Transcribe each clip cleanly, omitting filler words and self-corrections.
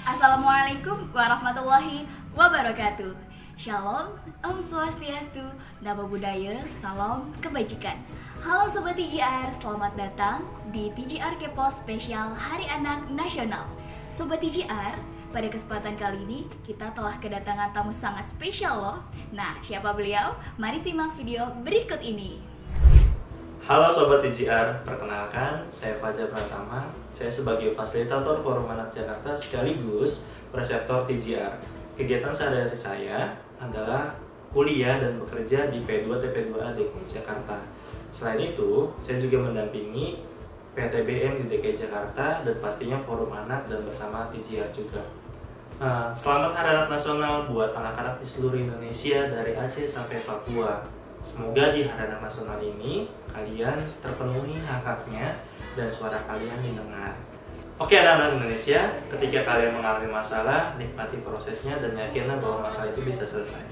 Assalamualaikum warahmatullahi wabarakatuh. Shalom, Om Swastiastu, Namo Buddhaya, Salam Kebajikan. Halo Sobat TJR, selamat datang di TJR Kepo Spesial Hari Anak Nasional. Sobat TJR, pada kesempatan kali ini kita telah kedatangan tamu sangat spesial loh. Nah, siapa beliau? Mari simak video berikut ini. Halo Sobat TJR, perkenalkan saya Fajar Pratama. Saya sebagai fasilitator Forum Anak Jakarta sekaligus preseptor TJR. Kegiatan sehari-hari saya adalah kuliah dan bekerja di P2 TP2A DKI Jakarta. Selain itu, saya juga mendampingi PTBM di DKI Jakarta dan pastinya Forum Anak dan bersama TJR juga. Selamat Hari Anak Nasional buat anak-anak di seluruh Indonesia dari Aceh sampai Papua. Semoga di Hari Anak Nasional ini kalian terpenuhi hak-haknya dan suara kalian didengar. Oke anak-anak Indonesia, ketika kalian mengalami masalah, nikmati prosesnya dan yakinlah bahwa masalah itu bisa selesai.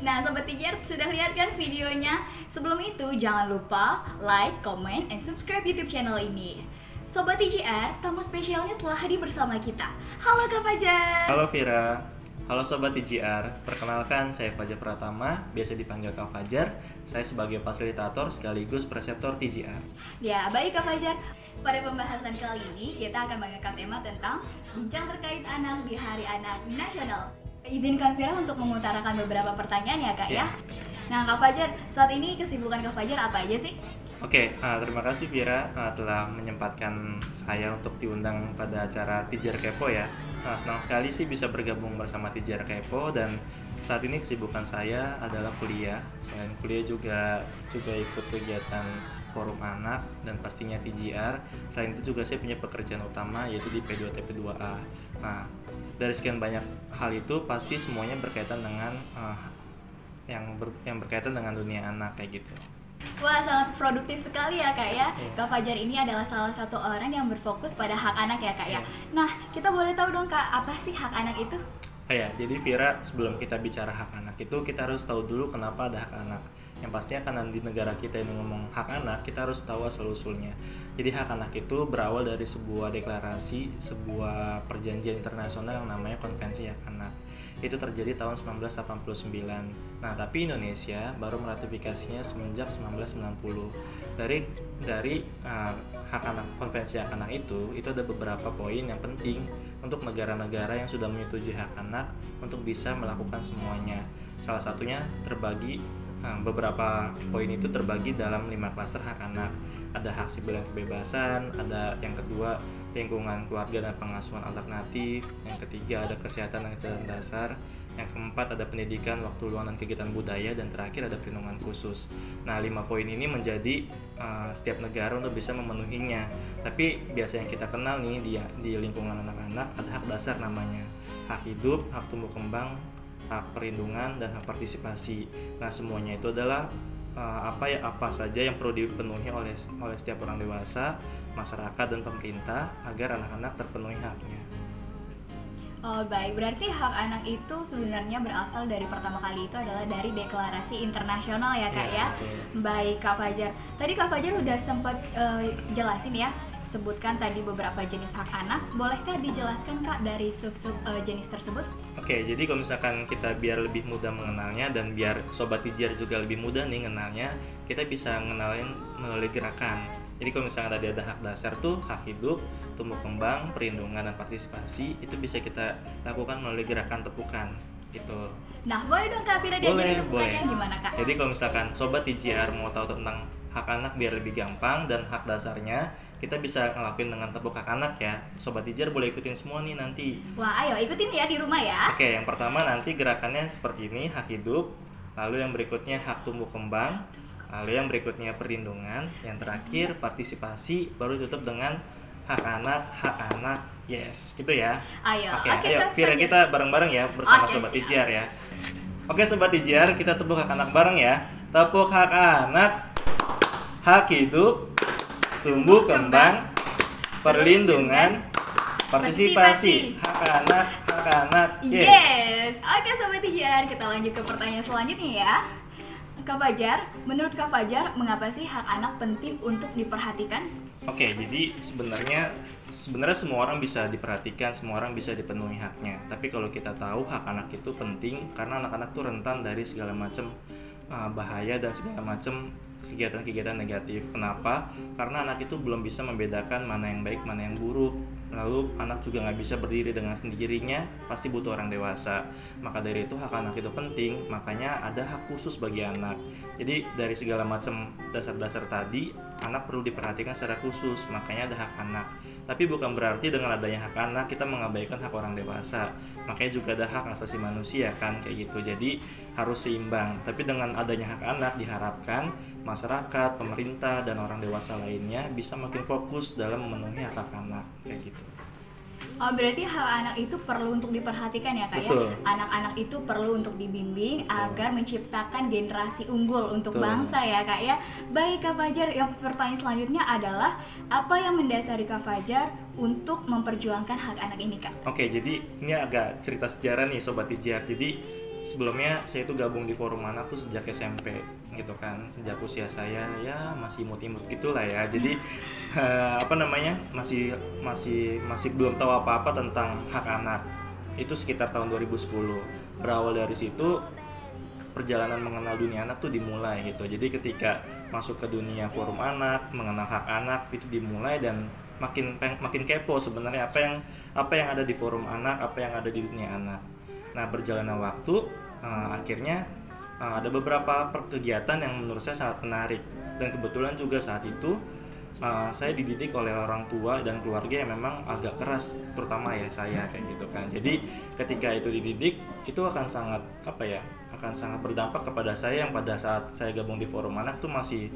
Nah, Sobat TJR sudah lihat kan videonya? Sebelum itu, jangan lupa like, comment, and subscribe YouTube channel ini. Sobat TJR, tamu spesialnya telah hadir bersama kita. Halo Kak Fajar. Halo Vira. Halo Sobat TJR, perkenalkan saya Fajar Pratama, biasa dipanggil Kak Fajar. Saya sebagai fasilitator sekaligus preseptor TJR. Ya, baik Kak Fajar. Pada pembahasan kali ini, kita akan mengangkat tema tentang bincang terkait anak di Hari Anak Nasional. Izinkan Vira untuk mengutarakan beberapa pertanyaan ya Kak ya. Nah Kak Fajar, saat ini kesibukan Kak Fajar apa aja sih? Oke, terima kasih Vira telah menyempatkan saya untuk diundang pada acara TJR Kepo ya. Senang sekali sih bisa bergabung bersama TJR Kepo dan saat ini kesibukan saya adalah kuliah. Selain kuliah juga ikut kegiatan Forum Anak dan pastinya TJR. Selain itu juga saya punya pekerjaan utama yaitu di P2 TP2A. Nah, dari sekian banyak hal itu pasti semuanya berkaitan dengan yang berkaitan dengan dunia anak kayak gitu. Wah, sangat produktif sekali ya Kak ya. Kak Fajar ini adalah salah satu orang yang berfokus pada hak anak ya Kak ya. Nah, kita boleh tahu dong Kak, apa sih hak anak itu? Jadi Vira, sebelum kita bicara hak anak itu kita harus tahu dulu kenapa ada hak anak. Yang pastinya karena di negara kita ini ngomong hak anak, kita harus tahu asal-usulnya. Jadi hak anak itu berawal dari sebuah deklarasi, sebuah perjanjian internasional yang namanya Konvensi Hak Anak. Itu terjadi tahun 1989. Nah, tapi Indonesia baru meratifikasinya semenjak 1990. Dari hak anak, Konvensi Hak Anak itu ada beberapa poin yang penting untuk negara-negara yang sudah menyetujui hak anak untuk bisa melakukan semuanya. Salah satunya beberapa poin itu terbagi dalam 5 klaster hak anak. Ada hak sipil dan kebebasan, ada yang kedua lingkungan keluarga dan pengasuhan alternatif, yang ketiga ada kesehatan dan kesehatan dasar, yang keempat ada pendidikan, waktu luang dan kegiatan budaya, dan terakhir ada perlindungan khusus. Nah, 5 poin ini menjadi setiap negara untuk bisa memenuhinya. Tapi biasa yang kita kenal nih di lingkungan anak-anak ada hak dasar namanya, hak hidup, hak tumbuh kembang, hak perlindungan, dan hak partisipasi. Nah, semuanya itu adalah apa saja yang perlu dipenuhi oleh setiap orang dewasa, masyarakat, dan pemerintah agar anak-anak terpenuhi haknya. Oh baik, berarti hak anak itu sebenarnya berasal dari pertama kali itu adalah dari deklarasi internasional ya Kak ya. Baik Kak Fajar, tadi Kak Fajar udah sempat jelasin ya, sebutkan tadi beberapa jenis hak anak. Bolehkah dijelaskan Kak dari sub-sub jenis tersebut? Oke, jadi kalau misalkan kita biar lebih mudah mengenalnya dan biar Sobat TJR juga lebih mudah nih mengenalnya, kita bisa ngenalin melalui gerakan. Jadi kalau misalnya tadi ada hak dasar tuh, hak hidup, tumbuh kembang, perlindungan, dan partisipasi, itu bisa kita lakukan melalui gerakan tepukan gitu. Nah, boleh dong Kak Vira diajarin tepukannya gimana Kak? Jadi kalau misalkan Sobat TJR mau tahu tentang hak anak biar lebih gampang dan hak dasarnya, kita bisa ngelakuin dengan tepuk hak anak ya. Sobat TJR boleh ikutin semua nih nanti. Wah, ayo ikutin ya di rumah ya. Oke, yang pertama nanti gerakannya seperti ini, hak hidup. Lalu yang berikutnya hak tumbuh kembang. Lalu yang berikutnya perlindungan. Yang terakhir partisipasi. Baru tutup dengan hak anak. Yes, gitu ya. Ayo, ayo Vira, kita bareng-bareng ya bersama Sobat TJR ya. Oke Sobat TJR, kita tepuk hak anak bareng ya. Tepuk hak anak, hak hidup, tumbuh kembang, perlindungan, partisipasi, hak anak. Yes. Oke Sobat TJR, kita lanjut ke pertanyaan selanjutnya ya. Kak Fajar, menurut Kak Fajar, mengapa sih hak anak penting untuk diperhatikan? Oke, jadi sebenarnya semua orang bisa diperhatikan, semua orang bisa dipenuhi haknya. Tapi kalau kita tahu hak anak itu penting karena anak-anak tuh rentan dari segala macam bahaya dan segala macam kegiatan-kegiatan negatif. Kenapa? Karena anak itu belum bisa membedakan mana yang baik, mana yang buruk. Lalu anak juga nggak bisa berdiri dengan sendirinya, pasti butuh orang dewasa. Maka dari itu hak anak itu penting, makanya ada hak khusus bagi anak. Jadi dari segala macam dasar-dasar tadi, anak perlu diperhatikan secara khusus, makanya ada hak anak. Tapi bukan berarti dengan adanya hak anak kita mengabaikan hak orang dewasa. Makanya juga ada hak asasi manusia kan, kayak gitu. Jadi harus seimbang. Tapi dengan adanya hak anak diharapkan masyarakat, pemerintah, dan orang dewasa lainnya bisa makin fokus dalam memenuhi hak anak, kayak gitu. Oh, berarti hak anak itu perlu untuk diperhatikan ya Kak. Betul. Ya? Anak-anak itu perlu untuk dibimbing agar menciptakan generasi unggul untuk bangsa ya Kak ya. Baik Kak Fajar, yang pertanyaan selanjutnya adalah apa yang mendasari Kak Fajar untuk memperjuangkan hak anak ini Kak? Oke, jadi ini agak cerita sejarah nih Sobat TJR. Jadi sebelumnya saya itu gabung di Forum Anak tuh sejak SMP gitu kan, sejak usia saya ya masih imut-imut gitulah ya. Jadi masih belum tahu apa-apa tentang hak anak. Itu sekitar tahun 2010. Berawal dari situ perjalanan mengenal dunia anak tuh dimulai gitu. Jadi ketika masuk ke dunia Forum Anak, mengenal hak anak itu dimulai dan makin kepo sebenarnya apa yang ada di Forum Anak, apa yang ada di dunia anak. Nah, berjalannya waktu akhirnya ada beberapa kegiatan yang menurut saya sangat menarik, dan kebetulan juga saat itu saya dididik oleh orang tua dan keluarga yang memang agak keras, terutama ya saya kayak gitu kan. Jadi ketika itu dididik itu akan sangat berdampak kepada saya yang pada saat saya gabung di Forum Anak tuh masih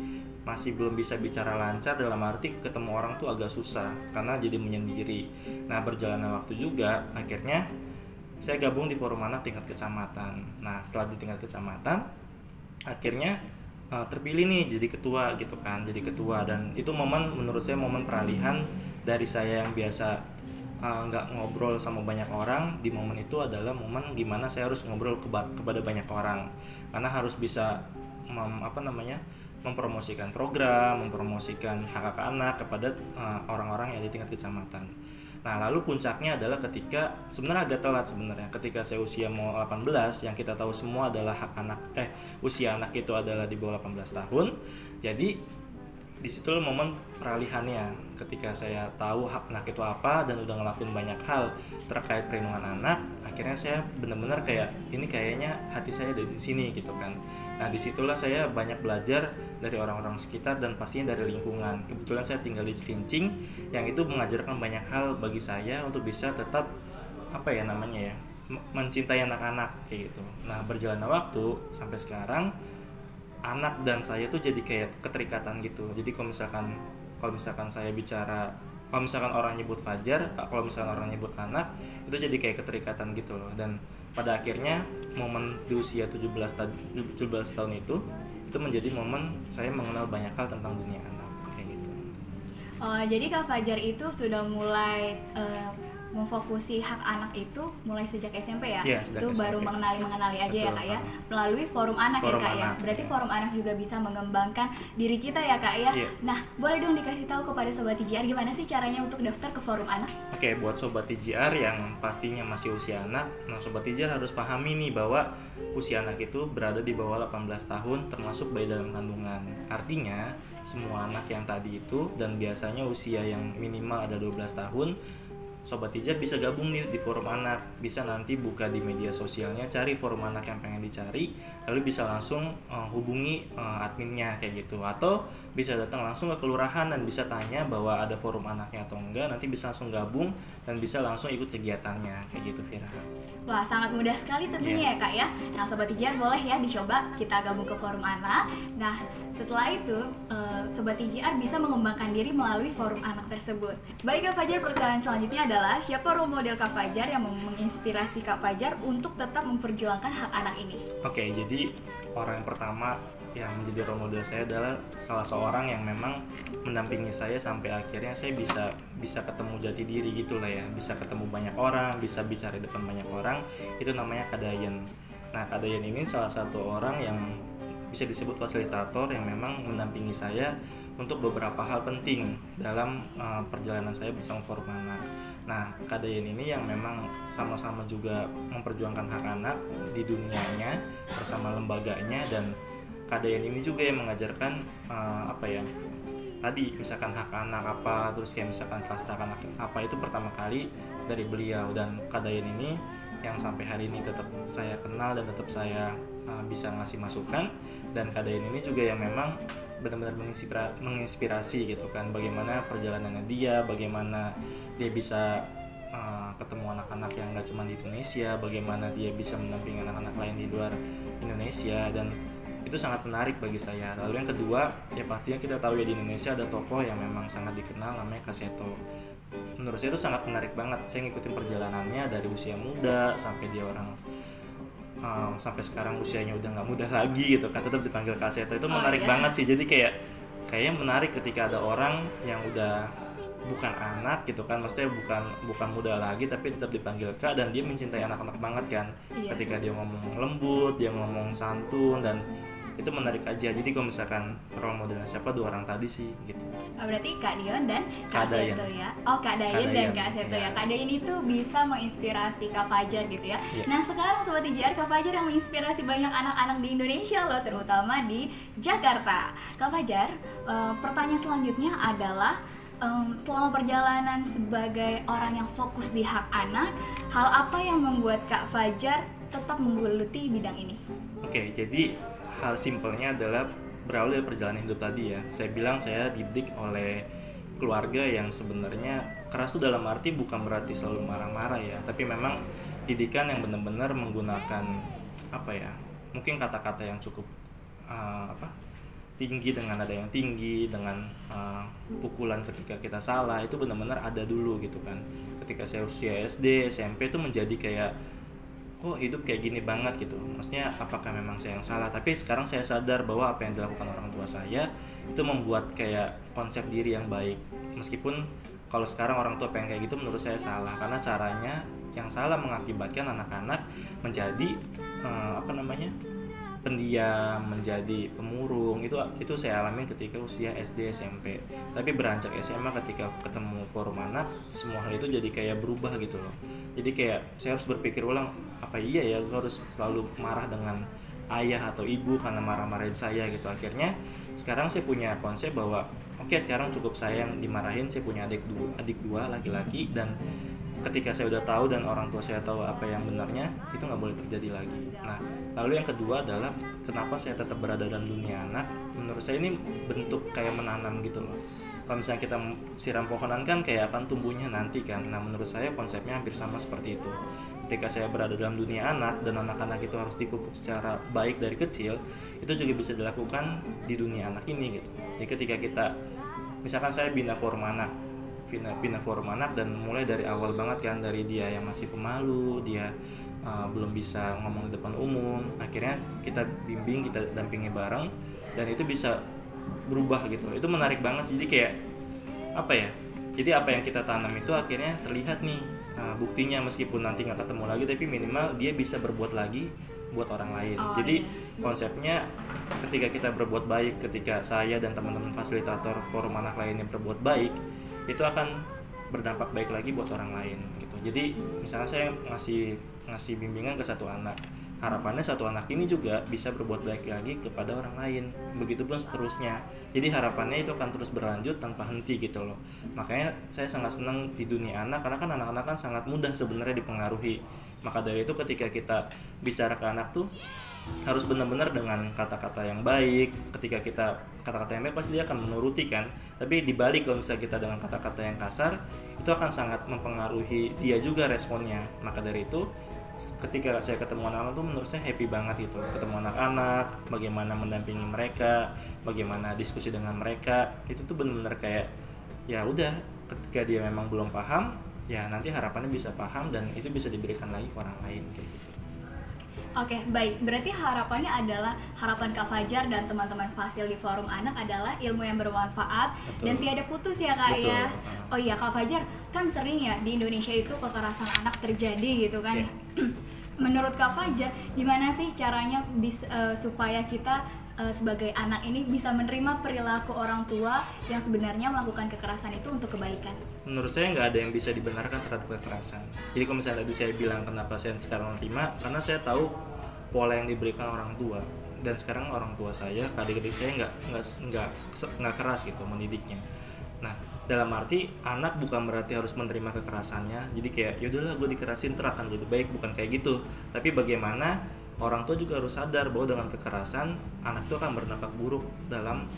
belum bisa bicara lancar, dalam arti ketemu orang tuh agak susah karena jadi menyendiri. Nah, berjalannya waktu juga akhirnya saya gabung di Forum Anak tingkat kecamatan. Nah, setelah di tingkat kecamatan akhirnya terpilih nih jadi ketua gitu kan, jadi ketua. Dan itu menurut saya momen peralihan dari saya yang biasa nggak ngobrol sama banyak orang. Di momen itu adalah momen gimana saya harus ngobrol kepada banyak orang, karena harus bisa mempromosikan program, mempromosikan hak anak kepada orang-orang yang di tingkat kecamatan. Nah, lalu puncaknya adalah ketika sebenarnya agak telat ketika saya usia mau 18, yang kita tahu semua adalah usia anak itu adalah di bawah 18 tahun. Jadi disitulah momen peralihannya, ketika saya tahu hak anak itu apa dan udah ngelakuin banyak hal terkait perlindungan anak. Akhirnya saya benar-benar kayaknya hati saya ada di sini gitu kan. Nah, disitulah saya banyak belajar dari orang-orang sekitar dan pastinya dari lingkungan. Kebetulan saya tinggal di Cilincing, yang itu mengajarkan banyak hal bagi saya untuk bisa tetap mencintai anak-anak kayak gitu. Nah, berjalannya waktu sampai sekarang anak dan saya tuh jadi kayak keterikatan gitu. Jadi kalau misalkan saya bicara, kalau misalkan orang nyebut Fajar, kalau misalkan orang nyebut anak, itu jadi kayak keterikatan gitu loh. Dan pada akhirnya momen di usia 17 tahun itu menjadi momen saya mengenal banyak hal tentang dunia anak kayak gitu. Jadi Kak Fajar itu sudah mulai memfokusi hak anak itu mulai sejak SMP ya? Iya, sejak itu SMP. baru mengenali aja. Betul, ya Kak ya, melalui Forum Anak ya Kak ya. Berarti ya. Forum Anak juga bisa mengembangkan diri kita ya Kak ya. Iya. Nah, boleh dong dikasih tahu kepada Sobat TJR gimana sih caranya untuk daftar ke Forum Anak? Oke, buat Sobat TJR yang pastinya masih usia anak, nah Sobat TJR harus pahami nih bahwa usia anak itu berada di bawah 18 tahun termasuk bayi dalam kandungan. Artinya semua anak yang tadi itu dan biasanya usia yang minimal ada 12 tahun, Sobat TJR bisa gabung nih di Forum Anak. Bisa nanti buka di media sosialnya, cari Forum Anak yang pengen dicari, lalu bisa langsung hubungi adminnya kayak gitu. Atau bisa datang langsung ke kelurahan dan bisa tanya bahwa ada Forum Anaknya atau enggak. Nanti bisa langsung gabung dan bisa langsung ikut kegiatannya kayak gitu, Vira. Wah, sangat mudah sekali tentunya ya Kak ya. Nah, Sobat TJR boleh ya dicoba kita gabung ke Forum Anak. Nah, setelah itu Sobat TJR bisa mengembangkan diri melalui Forum Anak tersebut. Baik Kak Fajar, pertanyaan selanjutnya adalah siapa role model Kak Fajar yang menginspirasi Kak Fajar untuk tetap memperjuangkan hak anak ini? Oke, jadi orang yang pertama yang menjadi role model saya adalah salah seorang yang memang mendampingi saya sampai akhirnya saya bisa ketemu jati diri gitulah ya, bisa ketemu banyak orang, bisa bicara di depan banyak orang. Itu namanya Kak Dayen. Nah, Kak Dayen ini salah satu orang yang bisa disebut fasilitator yang memang mendampingi saya untuk beberapa hal penting dalam perjalanan saya bersama Forum Anak. Nah, KDN ini yang memang sama-sama juga memperjuangkan hak anak di dunianya bersama lembaganya, dan KDN ini juga yang mengajarkan tadi misalkan hak anak apa, terus kayak misalkan pasrah anak apa, itu pertama kali dari beliau. Dan KDN ini yang sampai hari ini tetap saya kenal dan tetap saya bisa ngasih masukan. Dan KDN ini juga yang memang benar-benar menginspirasi gitu kan, bagaimana perjalanannya dia, bagaimana dia bisa ketemu anak-anak yang gak cuma di Indonesia, bagaimana dia bisa mendampingi anak-anak lain di luar Indonesia, dan itu sangat menarik bagi saya. Lalu yang kedua, ya pastinya kita tahu ya di Indonesia ada tokoh yang memang sangat dikenal namanya Kak Seto. Menurut saya itu sangat menarik banget. Saya ngikutin perjalanannya dari usia muda sampai dia orang sampai sekarang usianya udah nggak muda lagi gitu kan, tetap dipanggil Kak Seto. Itu menarik banget sih. Jadi kayaknya menarik ketika ada orang yang udah bukan anak gitu kan, maksudnya bukan muda lagi tapi tetap dipanggil Kak, dan dia mencintai anak-anak banget kan. Ketika dia ngomong lembut, dia ngomong santun, dan itu menarik aja. Jadi kalau misalkan role modelnya siapa, dua orang tadi sih gitu. Berarti Kak Dion dan Kak Seto ya. Oh, Kak Dayan dan Kak Seto ya. Kak Dayan itu bisa menginspirasi Kak Fajar gitu ya. Nah, sekarang Sobat TJR, Kak Fajar yang menginspirasi banyak anak-anak di Indonesia loh, terutama di Jakarta. Kak Fajar, pertanyaan selanjutnya adalah selama perjalanan sebagai orang yang fokus di hak anak, hal apa yang membuat Kak Fajar tetap menggeluti bidang ini? Oke, jadi hal simpelnya adalah berawal dari perjalanan hidup tadi ya. Saya bilang saya didik oleh keluarga yang sebenarnya keras itu dalam arti bukan berarti selalu marah-marah ya, tapi memang didikan yang benar-benar menggunakan mungkin kata-kata yang cukup tinggi, dengan nada yang tinggi, dengan pukulan ketika kita salah, itu benar-benar ada dulu gitu kan. Ketika saya usia SD, SMP itu menjadi kayak kok hidup kayak gini banget gitu, maksudnya apakah memang saya yang salah. Tapi sekarang saya sadar bahwa apa yang dilakukan orang tua saya itu membuat kayak konsep diri yang baik, meskipun kalau sekarang orang tua pengen kayak gitu menurut saya salah, karena caranya yang salah mengakibatkan anak-anak menjadi pendiam, menjadi pemurung. Itu saya alami ketika usia SD SMP. Tapi beranjak SMA ketika ketemu Forum Anak, semua hal itu jadi kayak berubah gitu loh. Jadi kayak saya harus berpikir ulang, apa iya ya gue harus selalu marah dengan ayah atau ibu karena marah-marahin saya gitu. Akhirnya sekarang saya punya konsep bahwa sekarang cukup saya yang dimarahin. Saya punya adik dua laki-laki, dan ketika saya udah tahu dan orang tua saya tahu apa yang benarnya, itu nggak boleh terjadi lagi. Nah, lalu yang kedua adalah kenapa saya tetap berada dalam dunia anak. Menurut saya ini bentuk kayak menanam gitu loh. Kalau misalnya kita siram pohonan kan kayak akan tumbuhnya nanti kan. Nah, menurut saya konsepnya hampir sama seperti itu. Ketika saya berada dalam dunia anak dan anak-anak itu harus dipupuk secara baik dari kecil, itu juga bisa dilakukan di dunia anak ini gitu. Jadi ketika kita, misalkan saya bina Forum Anak dan mulai dari awal banget kan, dari dia yang masih pemalu, dia belum bisa ngomong di depan umum, akhirnya kita bimbing, kita dampingi bareng, dan itu bisa berubah gitu. Itu menarik banget sih. Jadi kayak jadi apa yang kita tanam itu akhirnya terlihat nih buktinya, meskipun nanti nggak ketemu lagi, tapi minimal dia bisa berbuat lagi buat orang lain. Jadi konsepnya ketika kita berbuat baik, ketika saya dan teman-teman fasilitator Forum Anak lainnya berbuat baik, itu akan berdampak baik lagi buat orang lain gitu. Jadi misalnya saya ngasih bimbingan ke satu anak, harapannya satu anak ini juga bisa berbuat baik lagi kepada orang lain, begitupun seterusnya. Jadi harapannya itu akan terus berlanjut tanpa henti gitu loh. Makanya saya sangat senang di dunia anak, karena kan anak-anak kan sangat mudah sebenarnya dipengaruhi. Maka dari itu ketika kita bicara ke anak tuh harus benar-benar dengan kata-kata yang baik. Ketika kita kata-kata yang baik pasti dia akan menuruti kan. Tapi dibalik kalau misalnya kita dengan kata-kata yang kasar, itu akan sangat mempengaruhi dia juga responnya. Maka dari itu ketika saya ketemu anak-anak tuh menurut saya happy banget gitu. Ketemu anak-anak, bagaimana mendampingi mereka, bagaimana diskusi dengan mereka, itu tuh benar-benar kayak ya udah, ketika dia memang belum paham, ya nanti harapannya bisa paham dan itu bisa diberikan lagi ke orang lain kayak gitu. Oke, baik. Berarti harapannya adalah, harapan Kak Fajar dan teman-teman Fasil di Forum Anak adalah ilmu yang bermanfaat. Betul. Dan tiada putus ya Kak. Betul. Ya. Oh iya Kak Fajar, kan sering ya di Indonesia itu kekerasan anak terjadi gitu kan. Yeah. Menurut Kak Fajar, gimana sih caranya supaya kita sebagai anak ini bisa menerima perilaku orang tua yang sebenarnya melakukan kekerasan itu untuk kebaikan? Menurut saya nggak ada yang bisa dibenarkan terhadap kekerasan. Jadi kalau misalnya tadi saya bilang kenapa saya sekarang menerima, karena saya tahu pola yang diberikan orang tua, dan sekarang orang tua saya, adik-adik saya nggak keras gitu mendidiknya. Nah, dalam arti anak bukan berarti harus menerima kekerasannya. Jadi kayak yaudahlah gue dikerasin terus akan jadi baik, bukan kayak gitu. Tapi bagaimana orang tua juga harus sadar bahwa dengan kekerasan anak itu akan berdampak buruk dalam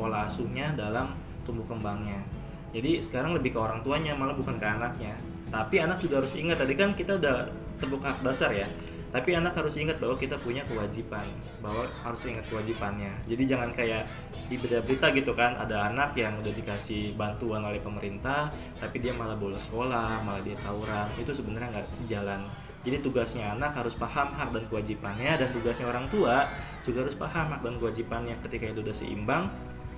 pola asuhnya, dalam tumbuh kembangnya. Jadi sekarang lebih ke orang tuanya malah bukan ke anaknya. Tapi anak juga harus ingat, tadi kan kita udah tepuk hak dasar ya. Tapi anak harus ingat bahwa kita punya kewajiban, bahwa harus ingat kewajibannya. Jadi jangan kayak di berita-berita gitu kan, ada anak yang udah dikasih bantuan oleh pemerintah, tapi dia malah bolos sekolah, malah dia tawuran. Itu sebenarnya nggak sejalan. Jadi tugasnya anak harus paham hak dan kewajibannya, dan tugasnya orang tua juga harus paham hak dan kewajibannya. Ketika itu udah seimbang,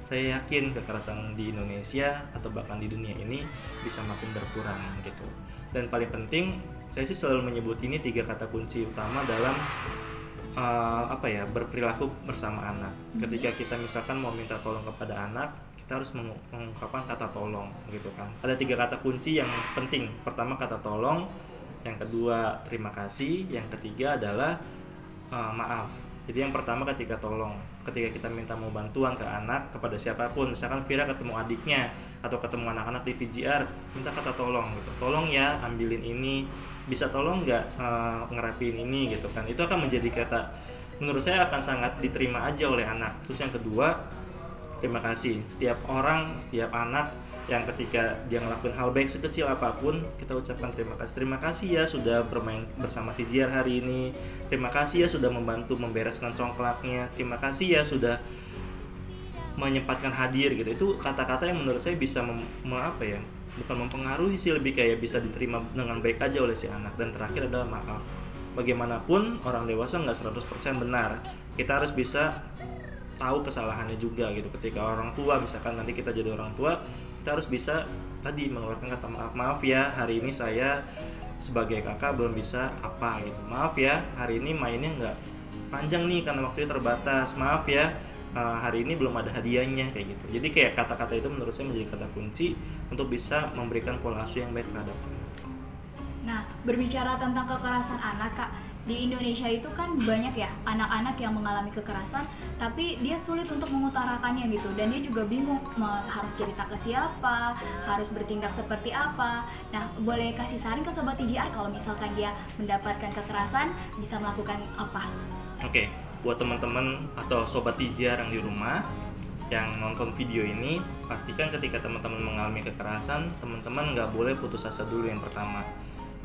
saya yakin kekerasan di Indonesia atau bahkan di dunia ini bisa makin berkurang gitu. Dan paling penting, saya sih selalu menyebut ini 3 kata kunci utama dalam berperilaku bersama anak. Ketika kita misalkan mau minta tolong kepada anak, kita harus mengungkapkan kata tolong gitu kan. Ada 3 kata kunci yang penting. Pertama kata tolong, yang kedua terima kasih, yang ketiga adalah maaf. Jadi yang pertama ketika tolong, ketika kita minta mau bantuan ke anak, kepada siapapun, misalkan Vira ketemu adiknya atau ketemu anak-anak di PGR, minta kata tolong gitu. Tolong ya ambilin ini, bisa tolong nggak ngerapiin ini gitu kan. Itu akan menjadi kata, menurut saya akan sangat diterima aja oleh anak. Terus yang kedua, terima kasih. Setiap orang, setiap anak yang ketika dia ngelakuin hal baik sekecil apapun, kita ucapkan terima kasih. Terima kasih ya sudah bermain bersama TJR hari ini. Terima kasih ya sudah membantu membereskan congklaknya. Terima kasih ya sudah menyempatkan hadir gitu. Itu kata-kata yang menurut saya bisa bukan mempengaruhi sih, lebih kayak bisa diterima dengan baik aja oleh si anak. Dan terakhir adalah maaf. Bagaimanapun orang dewasa nggak 100% benar. Kita harus bisa tahu kesalahannya juga gitu. Ketika orang tua, misalkan nanti kita jadi orang tua, kita harus bisa tadi mengeluarkan kata maaf ya, hari ini saya sebagai kakak belum bisa apa gitu. Maaf ya, hari ini mainnya nggak panjang nih karena waktunya terbatas. Maaf ya, hari ini belum ada hadiahnya kayak gitu. Jadi kayak kata-kata itu menurut saya menjadi kata kunci untuk bisa memberikan pola asuh yang baik terhadap anak. Nah, berbicara tentang kekerasan anak, Kak, di Indonesia itu kan banyak ya anak-anak yang mengalami kekerasan, tapi dia sulit untuk mengutarakannya gitu, dan dia juga bingung harus cerita ke siapa, harus bertindak seperti apa. Nah, boleh kasih saran ke Sobat TJR kalau misalkan dia mendapatkan kekerasan, bisa melakukan apa? Oke, buat teman-teman atau Sobat TJR yang di rumah yang nonton video ini, pastikan ketika teman-teman mengalami kekerasan, teman-teman nggak boleh putus asa dulu. Yang pertama,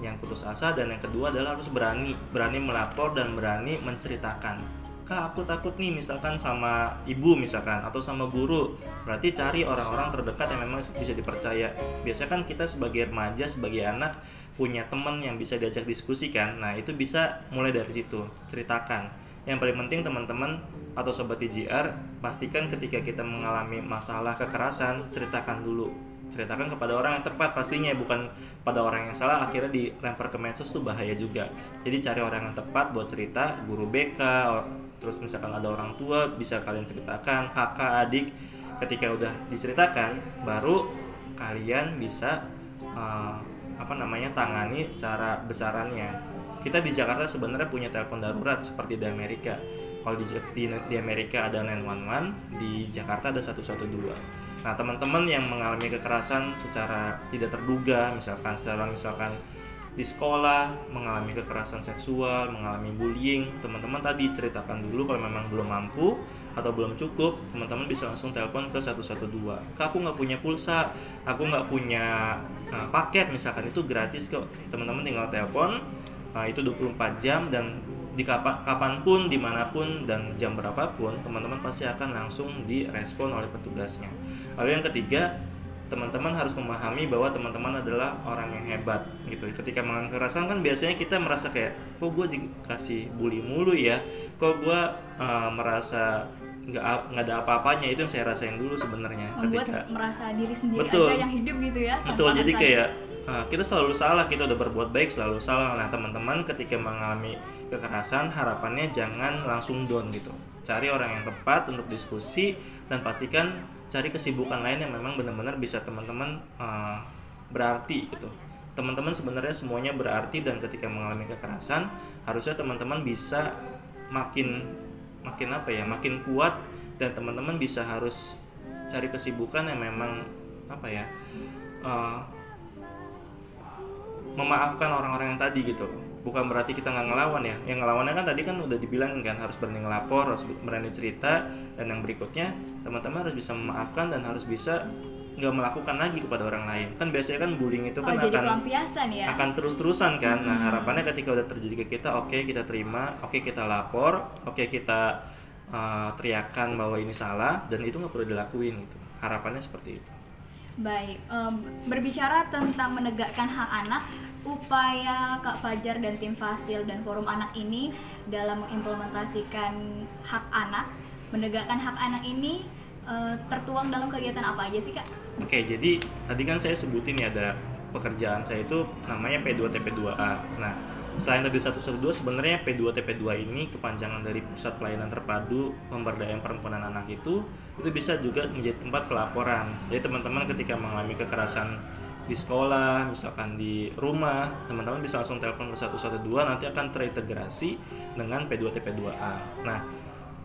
yang putus asa, dan yang kedua adalah harus berani melapor dan berani menceritakan. Kak, aku takut nih misalkan sama ibu misalkan atau sama guru. Berarti cari orang-orang terdekat yang memang bisa dipercaya. Biasanya kan kita sebagai remaja, sebagai anak punya teman yang bisa diajak diskusi kan. Nah, itu bisa mulai dari situ, ceritakan. Yang paling penting teman-teman atau Sobat TJR, pastikan ketika kita mengalami masalah kekerasan, ceritakan dulu. Ceritakan kepada orang yang tepat pastinya, bukan pada orang yang salah akhirnya dilempar ke medsos, tuh bahaya juga. Jadi cari orang yang tepat buat cerita, guru BK, terus misalkan ada orang tua bisa kalian ceritakan, kakak, adik. Ketika udah diceritakan, baru kalian bisa tangani secara besarannya. Kita di Jakarta sebenarnya punya telepon darurat seperti di Amerika. Kalau di Amerika ada 911, di Jakarta ada 112. Nah, teman-teman yang mengalami kekerasan secara tidak terduga, misalkan di sekolah mengalami kekerasan seksual, mengalami bullying, teman-teman tadi ceritakan dulu. Kalau memang belum mampu atau belum cukup, teman-teman bisa langsung telepon ke 112. Kak, aku nggak punya pulsa, aku nggak punya paket misalkan, itu gratis kok. Teman-teman tinggal telepon, itu 24 jam, dan di kapanpun, dimanapun, dan jam berapapun, teman-teman pasti akan langsung direspon oleh petugasnya. Lalu yang ketiga, teman-teman harus memahami bahwa teman-teman adalah orang yang hebat gitu. Ketika mengalami kekerasan kan biasanya kita merasa kayak, kok gue dikasih bully mulu ya, kok gue merasa nggak ada apa-apanya. Itu yang saya rasain dulu sebenarnya. Membuat merasa diri sendiri betul, aja yang hidup gitu ya. Betul, jadi kayak kita selalu salah, kita udah berbuat baik selalu salah. Nah, teman-teman ketika mengalami kekerasan, harapannya jangan langsung down gitu. Cari orang yang tepat untuk diskusi, dan pastikan cari kesibukan lain yang memang benar-benar bisa teman-teman berarti gitu. Teman-teman sebenarnya semuanya berarti, dan ketika mengalami kekerasan harusnya teman-teman bisa makin kuat, dan teman-teman bisa harus cari kesibukan yang memang memaafkan orang-orang yang tadi gitu. Bukan berarti kita nggak ngelawan ya. Yang ngelawannya kan tadi kan udah dibilangin kan, harus berani ngelapor, harus berani cerita, dan yang berikutnya teman-teman harus bisa memaafkan dan harus bisa nggak melakukan lagi kepada orang lain. Kan biasanya kan bullying itu kan akan terus-terusan kan. Nah, harapannya ketika udah terjadi ke kita, oke, kita terima, oke, kita lapor, oke, kita teriakan bahwa ini salah, dan itu nggak perlu dilakuin gitu. Harapannya seperti itu. Baik, berbicara tentang menegakkan hak anak, upaya Kak Fajar dan tim Fasil dan Forum Anak ini dalam mengimplementasikan hak anak, menegakkan hak anak ini tertuang dalam kegiatan apa aja sih Kak? Oke, jadi tadi kan saya sebutin ya, ada pekerjaan saya itu namanya P2TP2A. Nah, selain tadi 112, sebenarnya P2TP2 ini kepanjangan dari Pusat Pelayanan Terpadu Pemberdayaan Perempuan dan Anak itu bisa juga menjadi tempat pelaporan. Jadi teman-teman ketika mengalami kekerasan di sekolah, misalkan di rumah, teman-teman bisa langsung telepon ke 112, nanti akan terintegrasi dengan P2TP2A. Nah,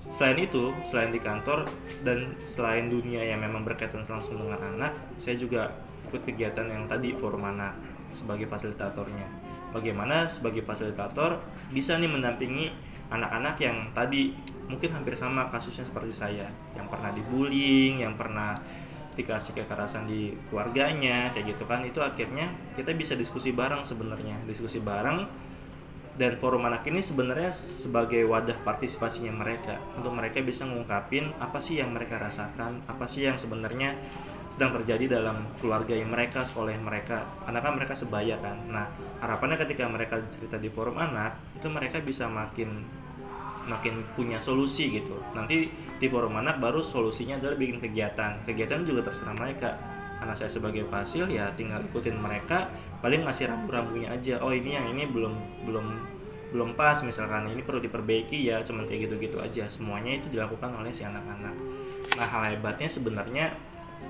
selain itu, selain di kantor dan selain dunia yang memang berkaitan langsung dengan anak, saya juga ikut kegiatan yang tadi Forum Anak sebagai fasilitatornya. Bagaimana sebagai fasilitator bisa nih mendampingi anak-anak yang tadi mungkin hampir sama kasusnya seperti saya, yang pernah dibullying, yang pernah dikasih kekerasan di keluarganya kayak gitu kan. Itu akhirnya kita bisa diskusi bareng sebenarnya, dan Forum Anak ini sebenarnya sebagai wadah partisipasinya mereka, untuk mereka bisa mengungkapin apa sih yang mereka rasakan, apa sih yang sebenarnya sedang terjadi dalam keluarga yang mereka, sekolah yang mereka, karena kan mereka sebaya kan. Nah, harapannya ketika mereka cerita di Forum Anak, itu mereka bisa makin punya solusi gitu. Nanti di Forum Anak baru solusinya adalah bikin kegiatan juga terserah mereka. Karena saya sebagai fasil ya tinggal ikutin mereka, paling ngasih rambu-rambunya aja. Oh, ini yang ini belum pas, misalkan ini perlu diperbaiki ya, cuman kayak gitu-gitu aja. Semuanya itu dilakukan oleh si anak-anak. Nah, hal hebatnya sebenarnya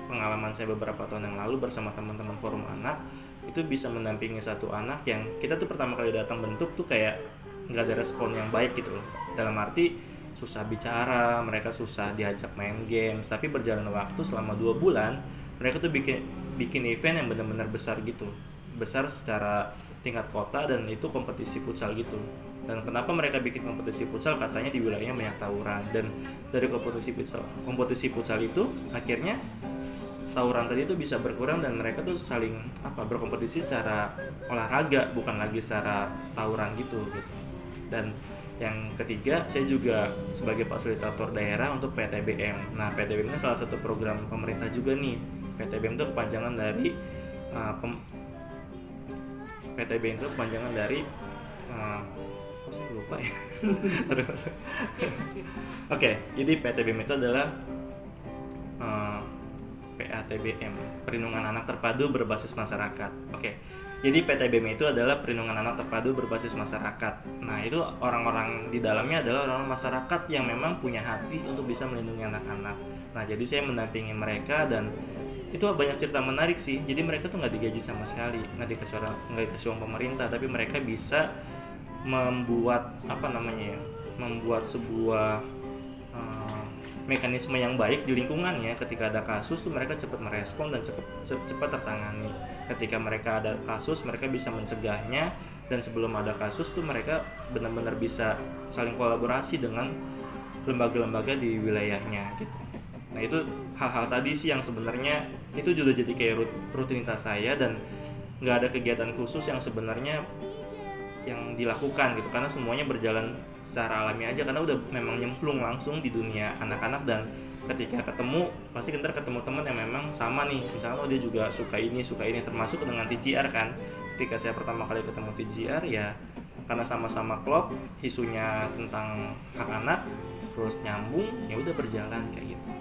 pengalaman saya beberapa tahun yang lalu bersama teman-teman Forum Anak itu bisa mendampingi satu anak yang kita tuh pertama kali datang bentuk tuh kayak nggak ada respon yang baik gitu loh. Dalam arti susah bicara, mereka susah diajak main games. Tapi berjalan waktu selama 2 bulan mereka tuh bikin event yang benar-benar besar gitu, besar secara tingkat kota, dan itu kompetisi futsal gitu. Dan kenapa mereka bikin kompetisi futsal? Katanya di wilayahnya banyak tawuran, dan dari kompetisi futsal itu akhirnya tawuran tadi itu bisa berkurang, dan mereka tuh saling berkompetisi secara olahraga, bukan lagi secara tawuran gitu. Dan yang ketiga, saya juga sebagai fasilitator daerah untuk PTBM. Nah, PTBM ini salah satu program pemerintah juga nih. PTBM itu kepanjangan dari saya lupa ya. Oke, jadi PTBM itu adalah PATBM, Perlindungan Anak Terpadu Berbasis Masyarakat. Oke. Jadi PTBM itu adalah Perlindungan Anak Terpadu Berbasis Masyarakat. Nah, itu orang-orang di dalamnya adalah orang masyarakat yang memang punya hati untuk bisa melindungi anak-anak. Nah, jadi saya mendampingi mereka, dan itu banyak cerita menarik sih. Jadi mereka tuh nggak digaji sama sekali, nggak dikasih uang pemerintah, tapi mereka bisa membuat sebuah mekanisme yang baik di lingkungannya. Ketika ada kasus tuh mereka cepat merespon dan cepat tertangani. Ketika mereka ada kasus, mereka bisa mencegahnya, dan sebelum ada kasus tuh mereka benar-benar bisa saling kolaborasi dengan lembaga-lembaga di wilayahnya gitu. Nah, itu hal-hal tadi sih yang sebenarnya itu juga jadi kayak rutinitas saya, dan nggak ada kegiatan khusus yang sebenarnya yang dilakukan gitu, karena semuanya berjalan secara alami aja, karena udah memang nyemplung langsung di dunia anak-anak. Dan ketika ketemu, pasti kita ketemu teman yang memang sama nih, misalnya dia juga suka ini, termasuk dengan TGR kan. Ketika saya pertama kali ketemu TGR ya karena sama-sama klub, isunya tentang hak anak, terus nyambung, ya udah berjalan kayak gitu.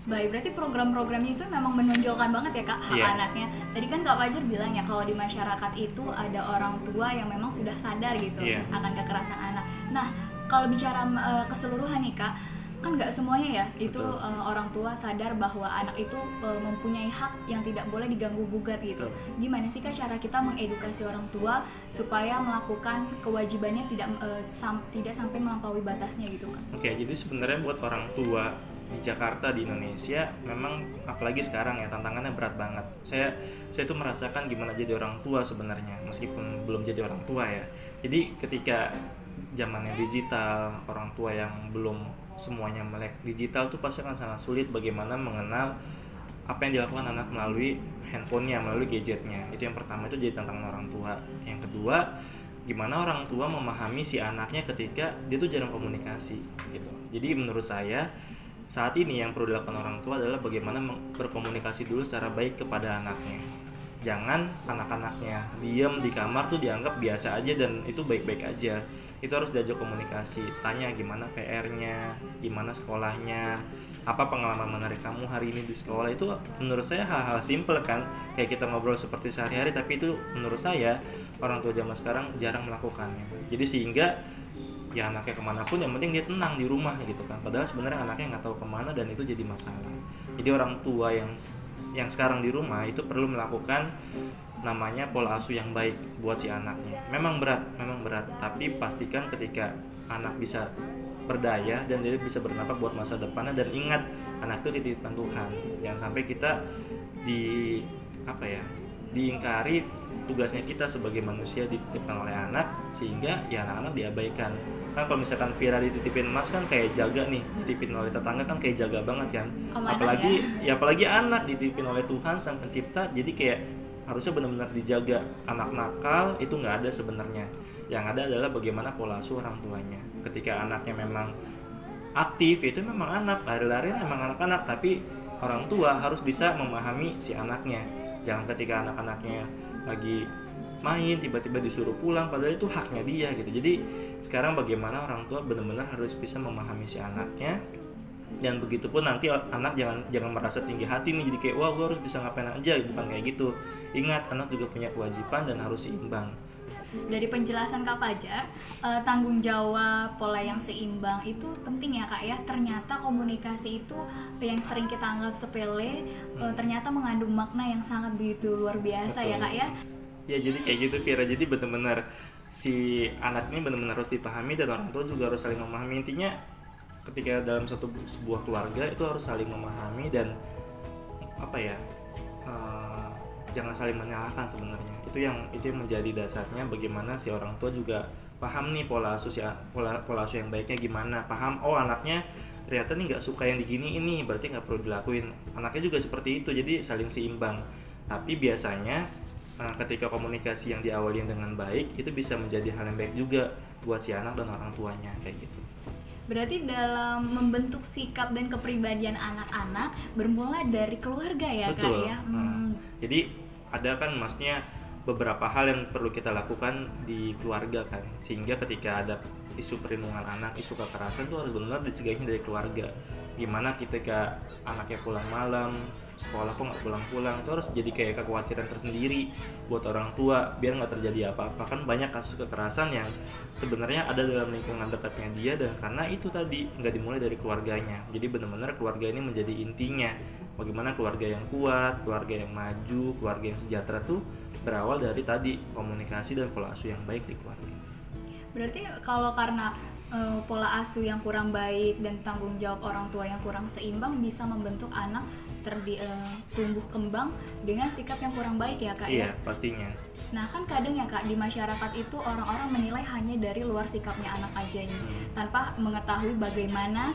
Baik, berarti program-programnya itu memang menonjolkan banget ya Kak hak anaknya. Tadi kan Kak Fajar bilang ya kalau di masyarakat itu ada orang tua yang memang sudah sadar gitu akan kekerasan anak. Nah, kalau bicara keseluruhan nih Kak, kan nggak semuanya ya itu orang tua sadar bahwa anak itu mempunyai hak yang tidak boleh diganggu gugat gitu. Gimana sih Kak cara kita mengedukasi orang tua supaya melakukan kewajibannya tidak sampai melampaui batasnya gitu Kak? Oke, jadi sebenarnya buat orang tua di Jakarta, di Indonesia, memang apalagi sekarang ya tantangannya berat banget. Saya tuh merasakan gimana jadi orang tua sebenarnya, meskipun belum jadi orang tua ya. Jadi ketika zamannya digital, orang tua yang belum semuanya melek digital tuh pasti akan sangat sulit bagaimana mengenal apa yang dilakukan anak melalui handphonenya, melalui gadgetnya. Itu yang pertama, itu jadi tantangan orang tua. Yang kedua, gimana orang tua memahami si anaknya ketika dia tuh jarang komunikasi gitu. Jadi menurut saya saat ini yang perlu dilakukan orang tua adalah bagaimana berkomunikasi dulu secara baik kepada anaknya. Jangan anak-anaknya diam di kamar tuh dianggap biasa aja dan itu baik-baik aja. Itu harus diajak komunikasi, tanya gimana PR-nya, gimana sekolahnya, apa pengalaman menarik kamu hari ini di sekolah. Itu menurut saya hal-hal simple kan, kayak kita ngobrol seperti sehari-hari, tapi itu menurut saya orang tua zaman sekarang jarang melakukannya. Jadi sehingga ya anaknya kemana pun yang penting dia tenang di rumah gitu kan, padahal sebenarnya anaknya nggak tahu kemana dan itu jadi masalah. Jadi orang tua yang sekarang di rumah itu perlu melakukan namanya pola asuh yang baik buat si anaknya. Memang berat, tapi pastikan ketika anak bisa berdaya dan dia bisa bernafas buat masa depannya, dan ingat anak itu titipan Tuhan. Jangan sampai kita diingkari tugasnya kita sebagai manusia dititipkan oleh anak sehingga ya anak-anak diabaikan. Kan kalau misalkan Vira dititipin Mas kan kayak jaga nih, dititipin oleh tetangga kan kayak jaga banget kan. Apalagi anak dititipin oleh Tuhan Sang Pencipta, jadi kayak harusnya benar-benar dijaga. Anak nakal itu nggak ada sebenarnya. Yang ada adalah bagaimana pola asuh orang tuanya. Ketika anaknya memang aktif, itu memang anak, lari-larian memang anak-anak, tapi orang tua harus bisa memahami si anaknya. Jangan ketika anak-anaknya lagi main tiba-tiba disuruh pulang padahal itu haknya dia gitu. Jadi sekarang bagaimana orang tua benar-benar harus bisa memahami si anaknya, dan begitupun nanti anak jangan merasa tinggi hati nih, jadi kayak wah gue harus bisa ngapain aja, bukan kayak gitu. Ingat, anak juga punya kewajiban dan harus seimbang. Dari penjelasan Kak Fajar, tanggung jawab, pola yang seimbang itu penting ya Kak ya. Ternyata komunikasi itu yang sering kita anggap sepele, ternyata mengandung makna yang sangat begitu luar biasa. Betul. Ya Kak ya. Ya jadi kayak gitu Vira, jadi benar-benar si anak ini benar-benar harus dipahami dan orang tua juga harus saling memahami. Intinya ketika dalam sebuah keluarga itu harus saling memahami dan jangan saling menyalahkan sebenarnya. Itu yang menjadi dasarnya bagaimana si orang tua juga paham nih pola asuh yang baiknya gimana. Paham, oh anaknya ternyata nih nggak suka yang digini ini, berarti nggak perlu dilakuin. Anaknya juga seperti itu, jadi saling seimbang. Tapi biasanya ketika komunikasi yang diawali dengan baik itu bisa menjadi hal yang baik juga buat si anak dan orang tuanya kayak gitu. Berarti dalam membentuk sikap dan kepribadian anak-anak bermula dari keluarga ya. Betul. Kak ya. Jadi ada kan maksudnya beberapa hal yang perlu kita lakukan di keluarga kan, sehingga ketika ada isu perlindungan anak, isu kekerasan itu harus benar-benar dicegahnya dari keluarga. Gimana ketika anaknya pulang malam, sekolah kok nggak pulang-pulang, itu harus jadi kayak kekhawatiran tersendiri buat orang tua biar nggak terjadi apa-apa. Kan banyak kasus kekerasan yang sebenarnya ada dalam lingkungan dekatnya dia, dan karena itu tadi nggak dimulai dari keluarganya. Jadi benar-benar keluarga ini menjadi intinya. Bagaimana keluarga yang kuat, keluarga yang maju, keluarga yang sejahtera tuh berawal dari tadi komunikasi dan pola asuh yang baik di keluarga. Berarti kalau karena pola asuh yang kurang baik dan tanggung jawab orang tua yang kurang seimbang bisa membentuk anak tumbuh kembang dengan sikap yang kurang baik ya Kak. Iya, ya? Pastinya. Nah kan kadang ya Kak, di masyarakat itu orang-orang menilai hanya dari luar sikapnya anak aja ini, tanpa mengetahui bagaimana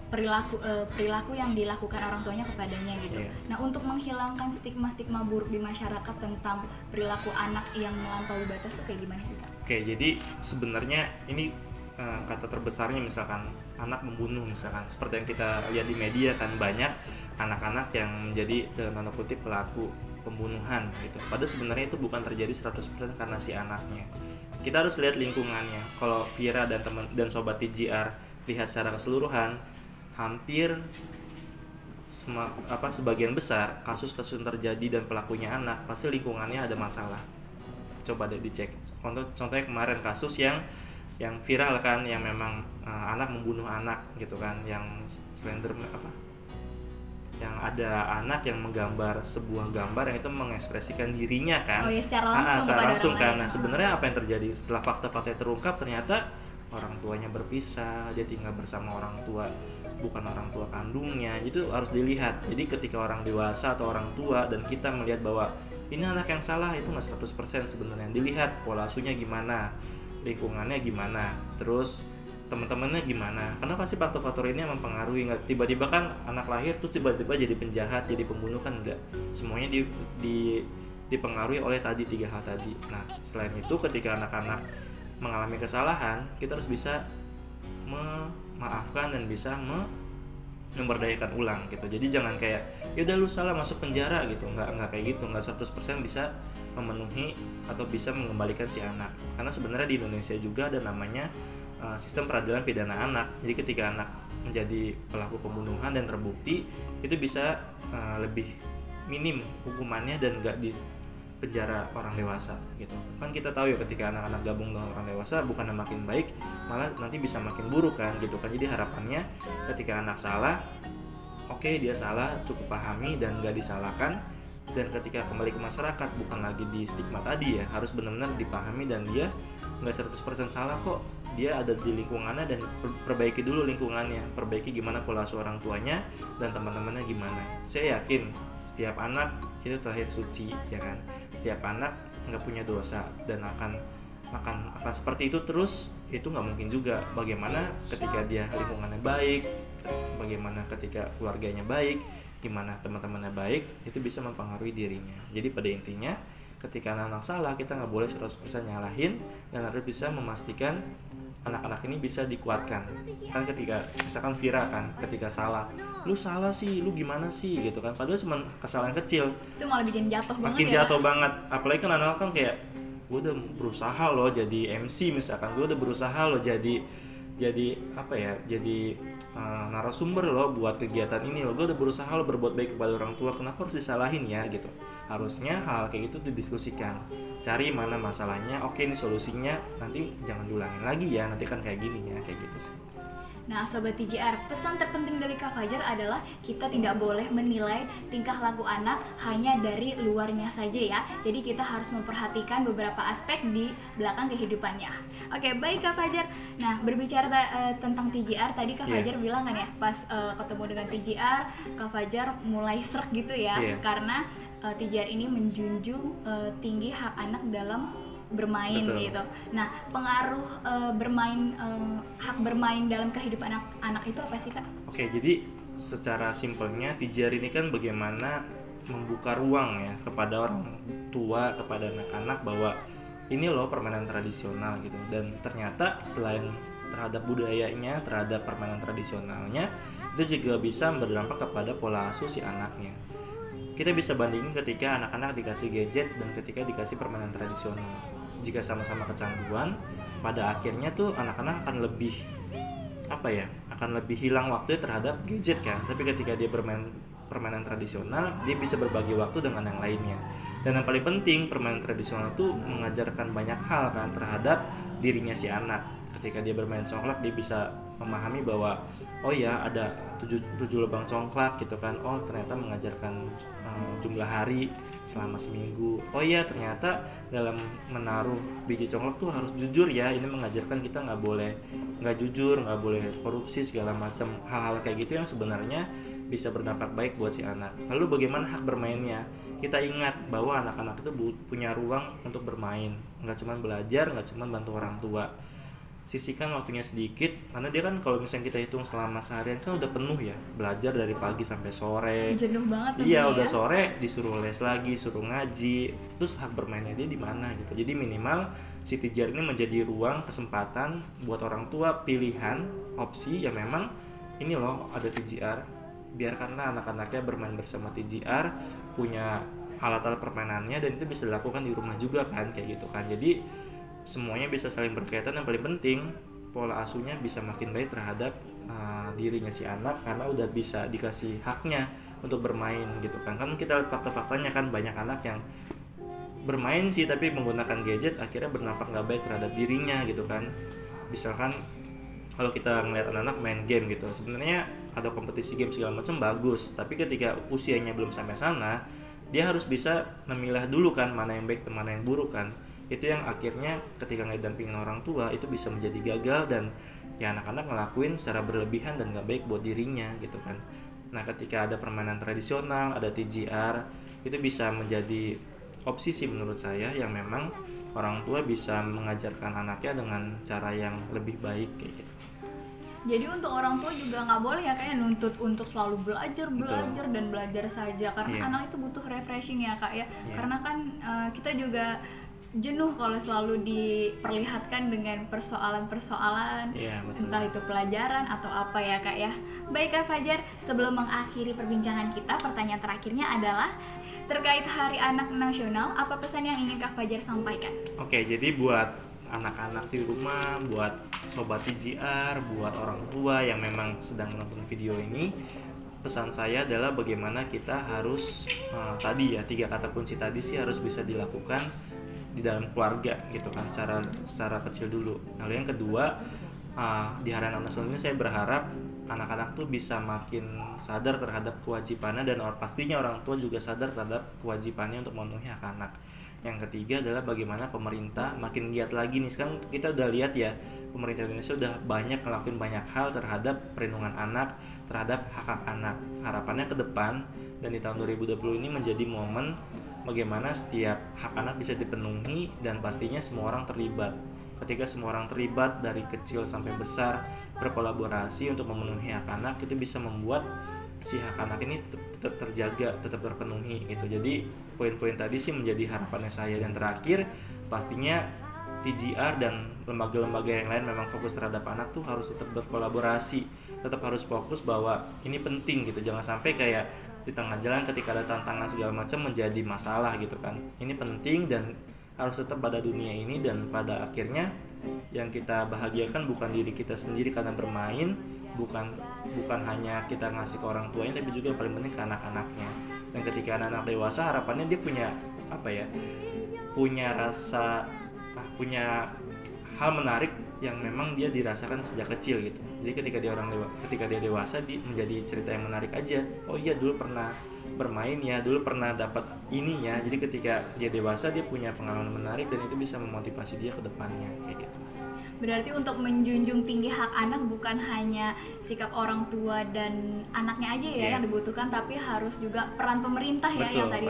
perilaku yang dilakukan orang tuanya kepadanya gitu. Nah untuk menghilangkan stigma-stigma buruk di masyarakat tentang perilaku anak yang melampaui batas tuh kayak gimana sih Kak? Oke, jadi sebenarnya ini kata terbesarnya misalkan anak membunuh, misalkan seperti yang kita lihat di media kan, banyak anak-anak yang menjadi dalam tanda kutip pelaku pembunuhan gitu. Padahal sebenarnya itu bukan terjadi 100% karena si anaknya. Kita harus lihat lingkungannya. Kalau Vira dan teman dan sobat TGR lihat secara keseluruhan, hampir sebagian besar kasus-kasus yang terjadi dan pelakunya anak pasti lingkungannya ada masalah. Coba deh dicek. Contohnya kemarin kasus yang yang viral kan, yang memang anak membunuh anak gitu kan, yang Slenderman apa, yang ada anak yang menggambar sebuah gambar yang itu mengekspresikan dirinya kan. Oh ya, secara langsung secara kepada langsung orang kan. lain. Nah sebenarnya apa yang terjadi setelah fakta-fakta terungkap, ternyata orang tuanya berpisah, dia tinggal bersama orang tua bukan orang tua kandungnya. Itu harus dilihat. Jadi ketika orang dewasa atau orang tua dan kita melihat bahwa ini anak yang salah, itu nggak 100% sebenarnya. Dilihat pola asuhnya gimana, lingkungannya gimana, terus teman-temannya gimana, karena pasti faktor-faktor ini yang mempengaruhi. Nggak tiba-tiba kan anak lahir tuh tiba-tiba jadi penjahat, jadi pembunuh, kan enggak, semuanya dipengaruhi oleh tadi 3 hal tadi. Nah selain itu ketika anak-anak mengalami kesalahan, kita harus bisa memaafkan dan bisa memberdayakan ulang gitu. Jadi jangan kayak ya udah lu salah masuk penjara gitu, nggak kayak gitu, nggak 100% bisa memenuhi atau bisa mengembalikan si anak. Karena sebenarnya di Indonesia juga ada namanya sistem peradilan pidana anak. Jadi ketika anak menjadi pelaku pembunuhan dan terbukti, itu bisa lebih minim hukumannya dan nggak di penjara orang dewasa gitu. Kan kita tahu ya ketika anak-anak gabung dengan orang dewasa bukannya makin baik, malah nanti bisa makin buruk kan gitu kan. Jadi harapannya ketika anak salah, oke, dia salah, cukup pahami dan nggak disalahkan. Dan ketika kembali ke masyarakat bukan lagi di stigma tadi ya, harus benar-benar dipahami dan dia nggak 100% salah kok, dia ada di lingkungannya dan perbaiki dulu lingkungannya, perbaiki gimana pola asuh orang tuanya dan teman-temannya gimana. Saya yakin setiap anak itu terlahir suci ya kan, setiap anak nggak punya dosa dan akan seperti itu terus, itu nggak mungkin juga. Bagaimana ketika dia lingkungannya baik, bagaimana ketika keluarganya baik, gimana teman-temannya baik, itu bisa mempengaruhi dirinya. Jadi pada intinya ketika anak-anak salah, kita nggak boleh 100% nyalahin dan harus bisa memastikan anak-anak ini bisa dikuatkan. Kan ketika misalkan viral kan, ketika salah, lu salah sih, lu gimana sih gitu kan, padahal cuma kesalahan kecil, Itu malah bikin jatuh banget makin ya. jatuh banget. Apalagi kan anak-anak kan kayak, gue udah berusaha loh jadi MC misalkan, gue udah berusaha loh jadi apa ya, jadi narasumber loh buat kegiatan ini loh, gue udah berusaha loh berbuat baik kepada orang tua, kenapa harus disalahin ya gitu. Harusnya hal kayak gitu didiskusikan, cari mana masalahnya, oke ini solusinya, nanti jangan diulangin lagi ya, nanti kan kayak gini ya, kayak gitu sih. Nah Sobat TJR, pesan terpenting dari Kak Fajar adalah kita tidak boleh menilai tingkah laku anak hanya dari luarnya saja ya. Jadi kita harus memperhatikan beberapa aspek di belakang kehidupannya. Oke, baik Kak Fajar. Nah berbicara tentang TJR, tadi Kak Fajar bilang kan ya, pas ketemu dengan TJR, Kak Fajar mulai srek gitu ya, karena TJR ini menjunjung tinggi hak anak dalam bermain. Betul. Gitu. Nah, pengaruh hak bermain dalam kehidupan anak itu apa sih Kak? Oke, jadi secara simpelnya TJR ini kan bagaimana membuka ruang ya kepada orang tua, kepada anak-anak bahwa ini loh permainan tradisional gitu. Dan ternyata selain terhadap budayanya, terhadap permainan tradisionalnya, itu juga bisa berdampak kepada pola asuh si anaknya. Kita bisa bandingin ketika anak-anak dikasih gadget dan ketika dikasih permainan tradisional. Jika sama-sama kecanduan, pada akhirnya tuh anak-anak akan lebih hilang waktu terhadap gadget kan. Tapi ketika dia bermain permainan tradisional, dia bisa berbagi waktu dengan yang lainnya. Dan yang paling penting, permainan tradisional tuh mengajarkan banyak hal kan terhadap dirinya si anak. Ketika dia bermain congklak, dia bisa memahami bahwa oh ya ada 7 lubang congklak gitu kan. Oh ternyata mengajarkan jumlah hari selama seminggu. Oh iya ternyata dalam menaruh biji congklak tuh harus jujur ya. Ini mengajarkan kita nggak jujur, nggak boleh korupsi segala macam. Hal-hal kayak gitu yang sebenarnya bisa berdampak baik buat si anak. Lalu bagaimana hak bermainnya? Kita ingat bahwa anak-anak itu punya ruang untuk bermain, nggak cuma belajar, nggak cuma bantu orang tua. Sisihkan waktunya sedikit, karena dia kan kalau misalnya kita hitung selama seharian kan udah penuh ya, belajar dari pagi sampai sore. Jenuh banget. Iya, udah sore disuruh les lagi, suruh ngaji, terus hak bermainnya dia di mana gitu. Jadi minimal si TJR ini menjadi ruang kesempatan buat orang tua, pilihan, opsi yang memang ini loh ada TJR. Biarkanlah anak-anaknya bermain bersama TJR, punya alat-alat permainannya dan itu bisa dilakukan di rumah juga kan, kayak gitu kan. Jadi semuanya bisa saling berkaitan. Yang paling penting pola asuhnya bisa makin baik terhadap dirinya si anak karena udah bisa dikasih haknya untuk bermain gitu kan. Kan kita lihat fakta-faktanya kan banyak anak yang bermain sih tapi menggunakan gadget akhirnya berdampak nggak baik terhadap dirinya gitu kan. misalkan kalau kita ngeliat anak-anak main game gitu, sebenarnya ada kompetisi game segala macam bagus, tapi ketika usianya belum sampai sana, dia harus bisa memilah dulu kan mana yang baik dan mana yang buruk kan. Itu yang akhirnya ketika ngedampingin orang tua itu bisa menjadi gagal, dan ya anak-anak ngelakuin secara berlebihan dan gak baik buat dirinya gitu kan. Nah ketika ada permainan tradisional, ada TGR, itu bisa menjadi opsi sih menurut saya, yang memang orang tua bisa mengajarkan anaknya dengan cara yang lebih baik kayak gitu. Jadi untuk orang tua juga nggak boleh ya kayak nuntut untuk selalu belajar dan belajar saja, karena anak itu butuh refreshing ya kak ya. Karena kan kita juga jenuh kalau selalu diperlihatkan dengan persoalan-persoalan, entah itu pelajaran atau apa ya kak ya. Baik Kak Fajar, sebelum mengakhiri perbincangan kita, pertanyaan terakhirnya adalah terkait Hari Anak Nasional, apa pesan yang ingin Kak Fajar sampaikan? Oke, jadi buat anak-anak di rumah, buat sobat TGR, buat orang tua yang memang sedang menonton video ini, pesan saya adalah bagaimana kita harus tadi ya, 3 kata kunci tadi sih harus bisa dilakukan di dalam keluarga gitu kan, secara kecil dulu. Lalu yang kedua, di Hari Anak Nasional ini saya berharap anak-anak tuh bisa makin sadar terhadap kewajibannya, dan pastinya orang tua juga sadar terhadap kewajibannya untuk memenuhi hak anak. Yang ketiga adalah bagaimana pemerintah makin giat lagi nih. Sekarang kita udah lihat ya, pemerintah Indonesia udah banyak ngelakuin banyak hal terhadap perlindungan anak, terhadap hak-hak anak. Harapannya ke depan dan di tahun 2020 ini menjadi momen bagaimana setiap hak anak bisa dipenuhi, dan pastinya semua orang terlibat. Ketika semua orang terlibat dari kecil sampai besar berkolaborasi untuk memenuhi hak anak, itu bisa membuat si hak anak ini tetap terjaga, tetap terpenuhi gitu. Jadi poin-poin tadi sih menjadi harapannya saya. Dan terakhir, pastinya TGR dan lembaga-lembaga yang lain memang fokus terhadap anak tuh harus tetap berkolaborasi, tetap harus fokus bahwa ini penting gitu. Jangan sampai kayak di tengah jalan ketika ada tantangan segala macam menjadi masalah gitu kan. Ini penting dan harus tetap pada dunia ini, dan pada akhirnya yang kita bahagiakan bukan diri kita sendiri karena bermain, bukan hanya kita ngasih ke orang tuanya, tapi juga yang paling penting ke anak-anaknya. Dan ketika anak-anak dewasa, harapannya dia punya punya hal menarik yang memang dia dirasakan sejak kecil gitu. Jadi ketika dia dewasa, menjadi cerita yang menarik aja. Oh iya, dulu pernah bermain ya, dulu pernah dapat ini ya. Jadi ketika dia dewasa, dia punya pengalaman menarik, dan itu bisa memotivasi dia ke depannya kayak gitu. Berarti untuk menjunjung tinggi hak anak bukan hanya sikap orang tua dan anaknya aja ya yang dibutuhkan, tapi harus juga peran pemerintah ya. Betul, yang tadi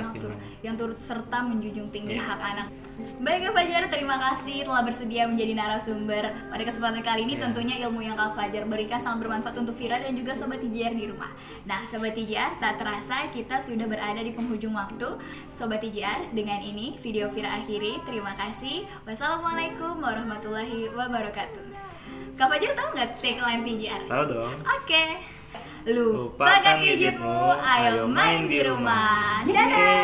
yang turut serta menjunjung tinggi hak anak. Baik Kak Fajar, terima kasih telah bersedia menjadi narasumber pada kesempatan kali ini. Tentunya ilmu yang Kak Fajar berikan sangat bermanfaat untuk Vira dan juga Sobat TGR di rumah. Nah Sobat TGR, tak terasa kita sudah berada di penghujung waktu. Sobat TGR, dengan ini video Vira akhiri. Terima kasih. Wassalamualaikum warahmatullahi wabarakatuh. Kak Fajar tahu nggak tagline TGR? Tahu dong. Oke. Lupakan gadgetmu, ayo main di rumah. Dadah.